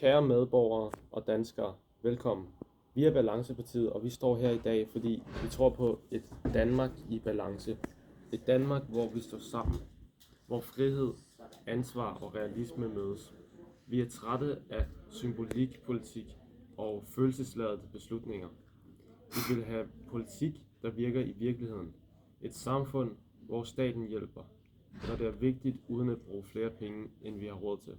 Kære medborgere og danskere, velkommen. Vi er Balancepartiet, og vi står her i dag, fordi vi tror på et Danmark i balance. Et Danmark, hvor vi står sammen, hvor frihed, ansvar og realisme mødes. Vi er trætte af symbolik, politik og følelsesladede beslutninger. Vi vil have politik, der virker i virkeligheden. Et samfund, hvor staten hjælper, når det er vigtigt, uden at bruge flere penge, end vi har råd til.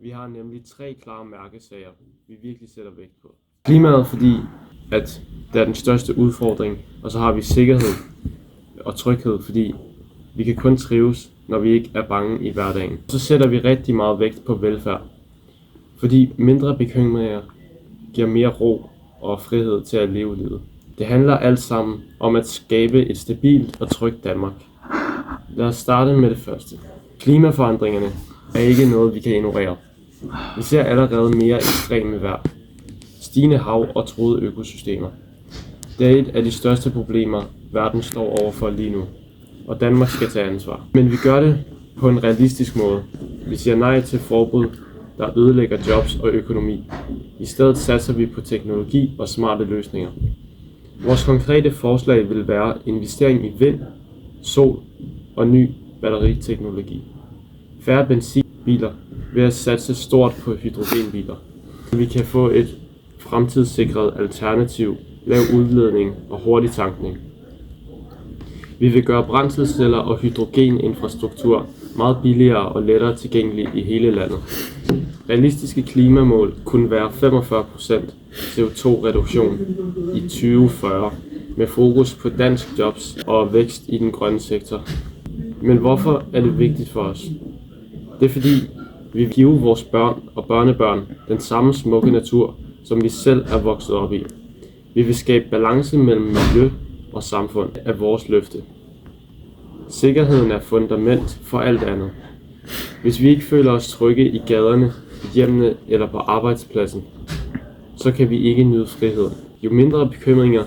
Vi har nemlig 3 klare mærkesager, vi virkelig sætter vægt på. Klimaet, fordi at det er den største udfordring, og så har vi sikkerhed og tryghed, fordi vi kan kun trives, når vi ikke er bange i hverdagen. Så sætter vi rigtig meget vægt på velfærd, fordi mindre bekymringer giver mere ro og frihed til at leve livet. Det handler alt sammen om at skabe et stabilt og trygt Danmark. Lad os starte med det første. Klimaforandringerne er ikke noget, vi kan ignorere. Vi ser allerede mere ekstreme vejr, stigende hav og truede økosystemer. Det er et af de største problemer, verden står overfor lige nu, og Danmark skal tage ansvar. Men vi gør det på en realistisk måde. Vi siger nej til forbud, der ødelægger jobs og økonomi. I stedet satser vi på teknologi og smarte løsninger. Vores konkrete forslag vil være investering i vind, sol og ny batteriteknologi. Færre benzinbiler ved at satse stort på hydrogenbiler. Vi kan få et fremtidssikret alternativ, lav udledning og hurtig tankning. Vi vil gøre brændselsceller og hydrogeninfrastruktur meget billigere og lettere tilgængelig i hele landet. Realistiske klimamål kunne være 45% CO2-reduktion i 2040 med fokus på dansk jobs og vækst i den grønne sektor. Men hvorfor er det vigtigt for os? Det er fordi, vi vil give vores børn og børnebørn den samme smukke natur, som vi selv er vokset op i. Vi vil skabe balance mellem miljø og samfund af vores løfte. Sikkerheden er fundament for alt andet. Hvis vi ikke føler os trygge i gaderne, i hjemmene eller på arbejdspladsen, så kan vi ikke nyde friheden. Jo mindre bekymringer,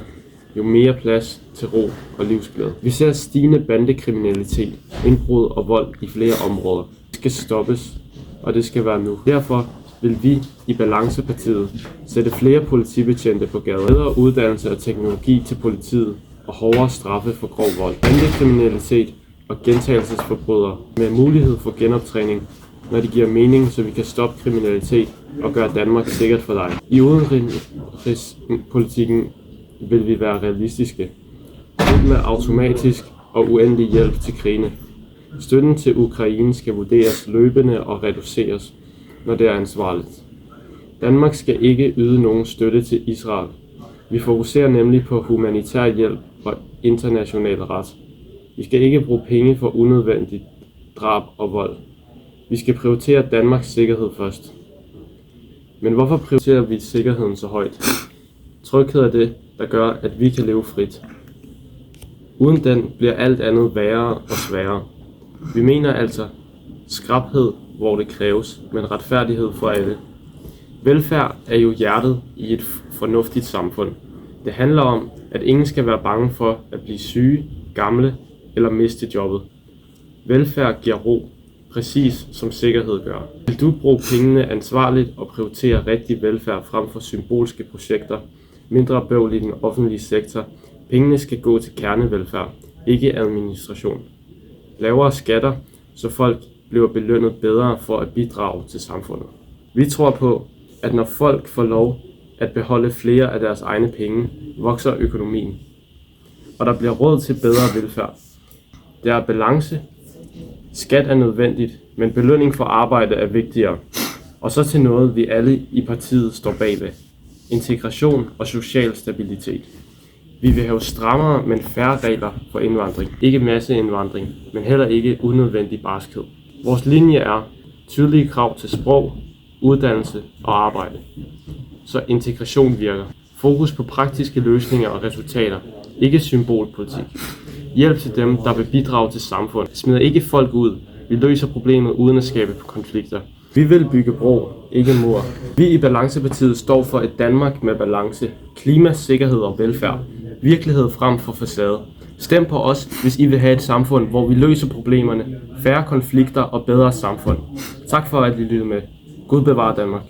jo mere plads til ro og livsglæde. Vi ser stigende bandekriminalitet, indbrud og vold i flere områder. Det skal stoppes, og det skal være nu. Derfor vil vi i Balancepartiet sætte flere politibetjente på gaden, bedre uddannelse og teknologi til politiet og hårdere straffe for grov vold. Bandekriminalitet og gentagelsesforbrydere med mulighed for genoptræning, når det giver mening, så vi kan stoppe kriminalitet og gøre Danmark sikkert for dig. I udenrigspolitikken vil vi være realistiske. Ikke med automatisk og uendelig hjælp til krigene. Støtten til Ukraine skal vurderes løbende og reduceres, når det er ansvarligt. Danmark skal ikke yde nogen støtte til Israel. Vi fokuserer nemlig på humanitær hjælp og international ret. Vi skal ikke bruge penge for unødvendigt drab og vold. Vi skal prioritere Danmarks sikkerhed først. Men hvorfor prioriterer vi sikkerheden så højt? Tryghed er det, der gør, at vi kan leve frit. Uden den bliver alt andet værre og sværere. Vi mener altså skrabhed, hvor det kræves, men retfærdighed for alle. Velfærd er jo hjertet i et fornuftigt samfund. Det handler om, at ingen skal være bange for at blive syge, gamle eller miste jobbet. Velfærd giver ro, præcis som sikkerhed gør. Vil du bruge pengene ansvarligt og prioritere rigtig velfærd frem for symbolske projekter, mindre bøvl i den offentlige sektor? Pengene skal gå til kernevelfærd, ikke administration. Lavere skatter, så folk bliver belønnet bedre for at bidrage til samfundet. Vi tror på, at når folk får lov at beholde flere af deres egne penge, vokser økonomien, og der bliver råd til bedre velfærd. Der er balance. Skat er nødvendigt, men belønning for arbejde er vigtigere. Og så til noget, vi alle i partiet står bagved. Integration og social stabilitet. Vi vil have strammere, men færre regler for indvandring. Ikke masseindvandring, men heller ikke unødvendig barskhed. Vores linje er tydelige krav til sprog, uddannelse og arbejde, så integration virker. Fokus på praktiske løsninger og resultater, ikke symbolpolitik. Hjælp til dem, der vil bidrage til samfundet. Smider ikke folk ud. Vi løser problemet uden at skabe konflikter. Vi vil bygge bro, ikke mur. Vi i Balancepartiet står for et Danmark med balance, klima, sikkerhed og velfærd. Virkelighed frem for facade. Stem på os, hvis I vil have et samfund, hvor vi løser problemerne, færre konflikter og bedre samfund. Tak for at I lyttede med. Gud bevarer Danmark.